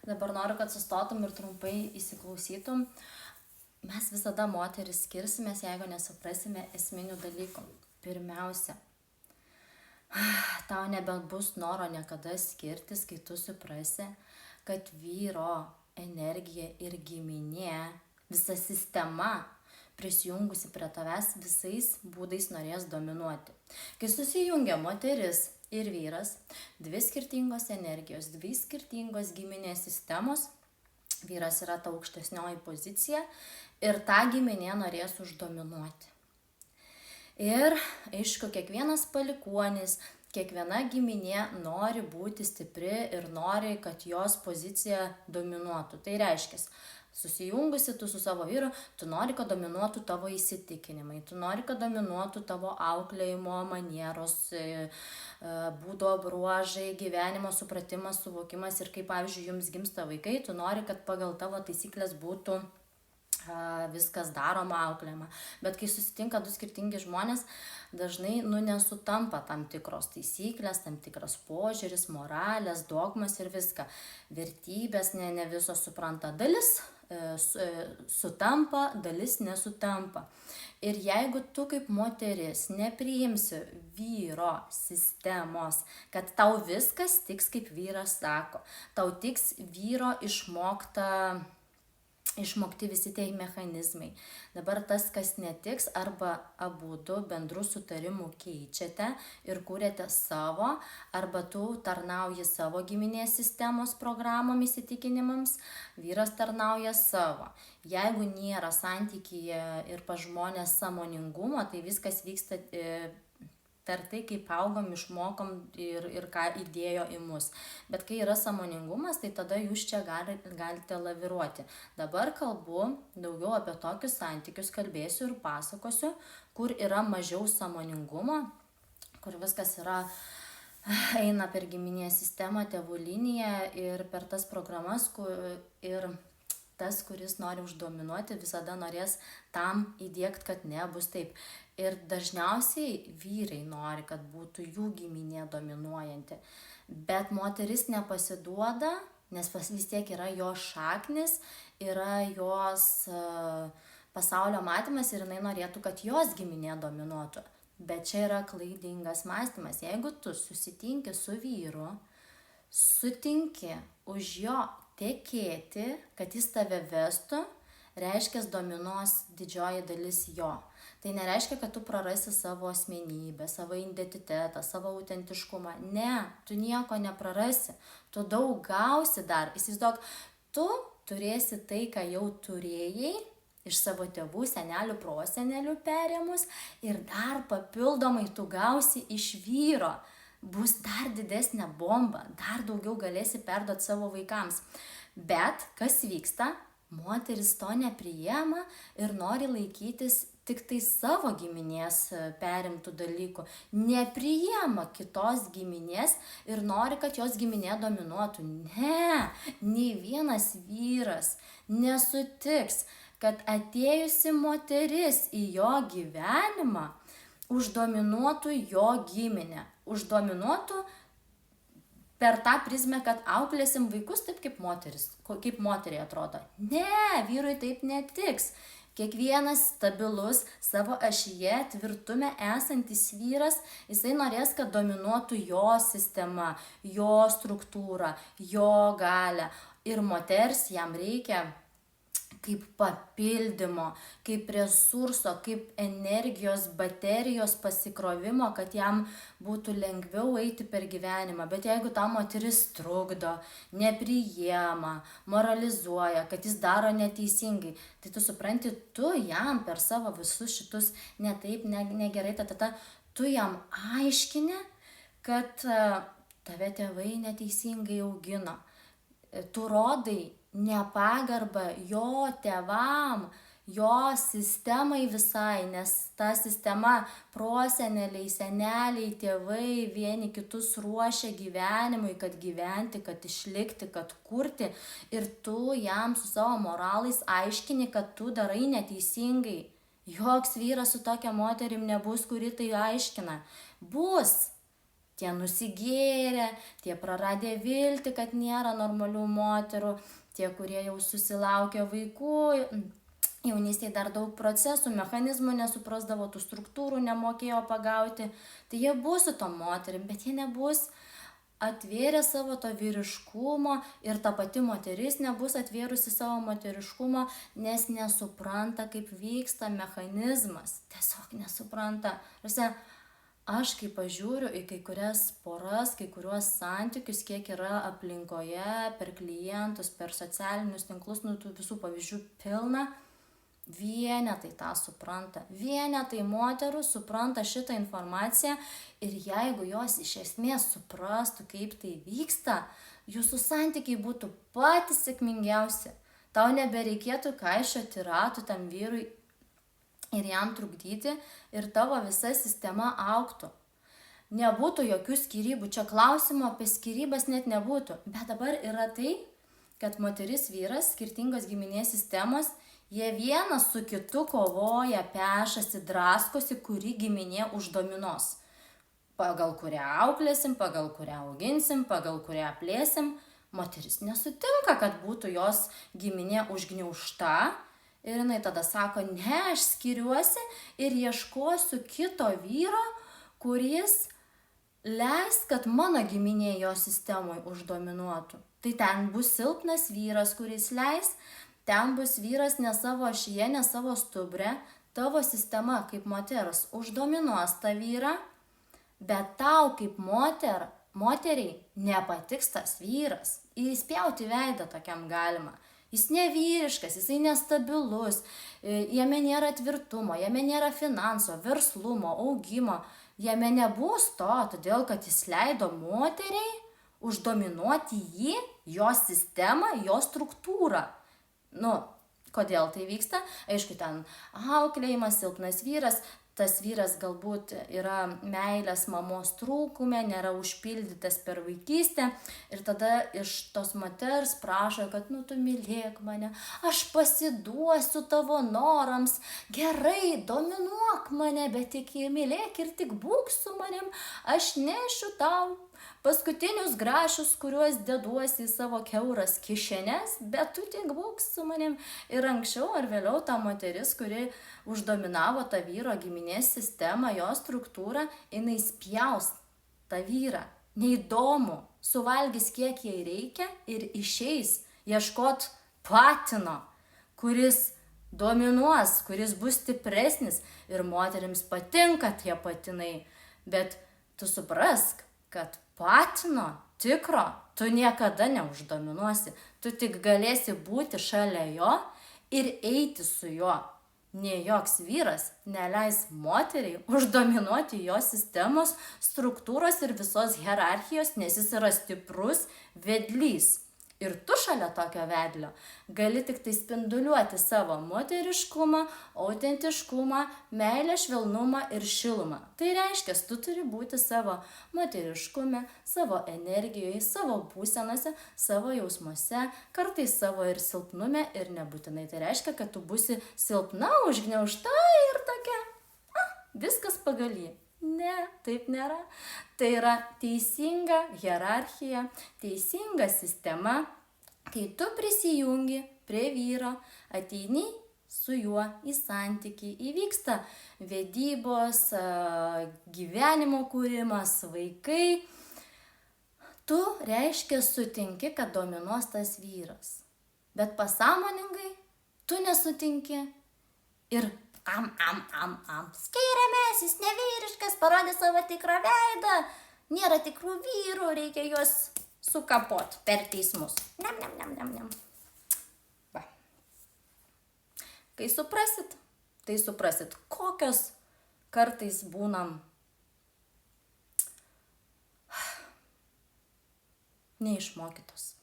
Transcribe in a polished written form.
Dabar noriu, kad sustotum ir trumpai įsiklausytum. Mes visada moteris skirsimės, jeigu nesuprasime esminių dalykų. Pirmiausia, tau nebebus noro niekada skirtis, kai tu suprasi, kad vyro energija ir giminė, visa sistema prisijungusi prie tavęs visais būdais norės dominuoti. Kai susijungia moteris ir vyras, dvi skirtingos energijos, dvi skirtingos giminės sistemos, vyras yra ta aukštesnioji pozicija ir tą giminė norės uždominuoti. Ir, aišku, kiekvienas palikuonis, kiekviena giminė nori būti stipri ir nori, kad jos pozicija dominuotų. Tai reiškia, susijungusi tu su savo vyru, tu nori, kad dominuotų tavo įsitikinimai, tu nori, kad dominuotų tavo auklėjimo manieros, būdo bruožai, gyvenimo supratimas, suvokimas ir kaip, pavyzdžiui, jums gimsta vaikai, tu nori, kad pagal tavo taisyklės būtų viskas daroma, auklėjama. Bet kai susitinka du skirtingi žmonės, dažnai nesutampa tam tikros taisyklės, tam tikras požiūris, moralės, dogmas ir viską. Vertybės ne visos supranta. Dalis sutampa, dalis nesutampa. Ir jeigu tu kaip moteris nepriimsi vyro sistemos, kad tau viskas tiks, kaip vyras sako, tau tiks vyro išmokti visi tie mechanizmai. Dabar tas, kas netiks, arba abudu bendrų sutarimų keičiate ir kūrėte savo, arba tu tarnauji savo giminės sistemos programom įsitikinimams, vyras tarnauja savo. Jeigu nėra santykyje ir pas žmonės sąmoningumo, tai viskas vyksta per tai, kaip augom, išmokom ir ką įdėjo į mus. Bet kai yra sąmoningumas, tai tada jūs čia galite laviruoti. Dabar kalbu daugiau apie tokius santykius, kalbėsiu ir pasakosiu, kur yra mažiau sąmoningumo, kur viskas eina per giminės sistemą, tėvų liniją ir per tas programas, ir tas, kuris nori uždominuoti, visada norės tam įdiegti, kad nebus taip. Ir dažniausiai vyrai nori, kad būtų jų giminė dominuojanti. Bet moteris nepasiduoda, nes vis tiek yra jos šaknis, yra jos pasaulio matymas ir jinai norėtų, kad jos giminė dominuotų. Bet čia yra klaidingas mąstymas. Jeigu tu susitinki su vyru, sutinki už jo tekėti, kad jis tave vestų, reiškia dominuos didžioji dalis jo. Tai nereiškia, kad tu prarasi savo asmenybę, savo identitetą, savo autentiškumą. Ne, tu nieko neprarasi. Tu daug gausi dar. Įsivaizduok, tu turėsi tai, ką jau turėjai iš savo tėvų, senelių, prosenelių perėmus ir dar papildomai tu gausi iš vyro. Bus dar didesnė bomba, dar daugiau galėsi perduoti savo vaikams. Bet kas vyksta? Moteris to nepriima ir nori laikytis tik tai savo giminės perimtų dalykų. Nepriima kitos giminės ir nori, kad jos giminė dominuotų. Ne, nei vienas vyras nesutiks, kad atėjusi moteris į jo gyvenimą uždominuotų jo giminę. Uždominuotų per tą prizmę, kad auklėsim vaikus taip kaip moteris, kaip moteriai atrodo. Ne, vyrui taip netiks. Kiekvienas stabilus savo ašyje tvirtume esantis vyras, jisai norės, kad dominuotų jo sistema, jo struktūra, jo galia. Ir moters jam reikia kaip papildymo, kaip resurso, kaip energijos, baterijos pasikrovimo, kad jam būtų lengviau eiti per gyvenimą. Bet jeigu ta moteris trukdo, nepriima, moralizuoja, kad jis daro neteisingai, tai tu supranti, tu jam per savo visus šitus ne taip, negerai, tu jam aiškini, kad tave tėvai neteisingai augino. Tu rodai nepagarbą jo tėvam, jo sistemai visai, nes ta sistema proseneliai, seneliai, tėvai vieni kitus ruošia gyvenimui, kad gyventi, kad išlikti, kad kurti. Ir tu jam su savo moralais aiškini, kad tu darai neteisingai. Joks vyras su tokia moterim nebus, kuri tai aiškina. Bus. Tie nusigėrę, tie praradę viltį, kad nėra normalių moterų, tie, kurie jau susilaukia vaikų, jaunystėje dar daug procesų, mechanizmų nesuprasdavo, tų struktūrų nemokėjo pagauti, tai jie bus su tom moterim, bet jie nebus atvėrę savo to vyriškumo ir ta pati moteris nebus atvėrusi savo moteriškumo, nes nesupranta, kaip vyksta mechanizmas, tiesiog nesupranta. Aš kai pažiūriu į kai kurias poras, kai kuriuos santykius, kiek yra aplinkoje, per klientus, per socialinius tinklus, tų visų pavyzdžių pilna, vienetai tą supranta. Vienetai moterų supranta šitą informaciją ir jeigu jos iš esmės suprastų, kaip tai vyksta, jūsų santykiai būtų patys sėkmingiausi. Tau nebereikėtų kaišioti ratų tam vyrui ir jam trukdyti ir tavo visa sistema augtų. Nebūtų jokių skyrybų, čia klausimo apie skyrybas net nebūtų. Bet dabar yra tai, kad moteris vyras, skirtingos giminės sistemos, jie vienas su kitu kovoja, pešasi, draskosi, kuri giminė uždominuos. Pagal kurią auklėsim, pagal kurią auginsim, pagal kurią plėsim. Moteris nesutinka, kad būtų jos giminė užgniaužta. Ir jinai tada sako, ne, aš skiriuosi ir ieškosiu kito vyro, kuris leis, kad mano giminė jo sistemoje uždominuotų. Tai ten bus silpnas vyras, kuris leis, ten bus vyras ne savo ašyje, ne savo stubre, tavo sistema kaip moters uždominuos tą vyrą, bet tau kaip moteriai nepatiks tas vyras. Įspjauti veidą tokiam galima. Jis nevyriškas, jisai nestabilus, jame nėra tvirtumo, jame nėra finanso, verslumo, augimo, jame nebus to, todėl kad jis leido moteriai uždominuoti jį, jo sistemą, jo struktūrą. Kodėl tai vyksta? Aišku, ten auklėjimas, silpnas vyras, tas vyras galbūt yra meilės mamos trūkume, nėra užpildytas per vaikystę ir tada iš tos moters prašo, kad tu mylėk mane, aš pasiduosiu tavo norams, gerai, dominuok mane, bet tik mylėk ir tik būk su manim, aš nešiu tau paskutinius grašius, kuriuos deduosi į savo kiauras kišenes, bet tu tik būk su manim. Ir anksčiau ar vėliau ta moteris, kuri uždominavo tą vyro giminės sistemą, jo struktūrą, jinai spjaus tą vyrą. Neįdomu, suvalgys kiek jai reikia ir išeis ieškot patino, kuris dominuos, kuris bus stipresnis ir moterims patinka tie patinai. Bet tu suprask, kad patino tikro tu niekada neuždominuosi, tu tik galėsi būti šalia jo ir eiti su juo. Nei joks vyras neleis moteriai uždominuoti jo sistemos, struktūros ir visos hierarchijos, nes jis yra stiprus vedlys. Ir tu šalia tokio vedlio gali tik tai spinduliuoti savo moteriškumą, autentiškumą, meilę, švelnumą ir šilumą. Tai reiškia, tu turi būti savo moteriškume, savo energijoje, savo būsenose, savo jausmuose, kartais savo ir silpnume ir nebūtinai tai reiškia, kad tu būsi silpna, užgniaužta ir tokia, viskas pagal jį. Ne, taip nėra. Tai yra teisinga hierarchija, teisinga sistema, kai tu prisijungi prie vyro, ateini su juo į santykį, įvyksta vedybos, gyvenimo kūrimas, vaikai. Tu reiškia sutinki, kad dominuos tas vyras. Bet pasąmoningai tu nesutinki ir skiriamės, jis nevyriškas, parodė savo tikrą veidą, nėra tikrų vyrų, reikia juos sukapot per teismus. Va. Kai suprasit, tai suprasit, kokios kartais būnam neišmokytos.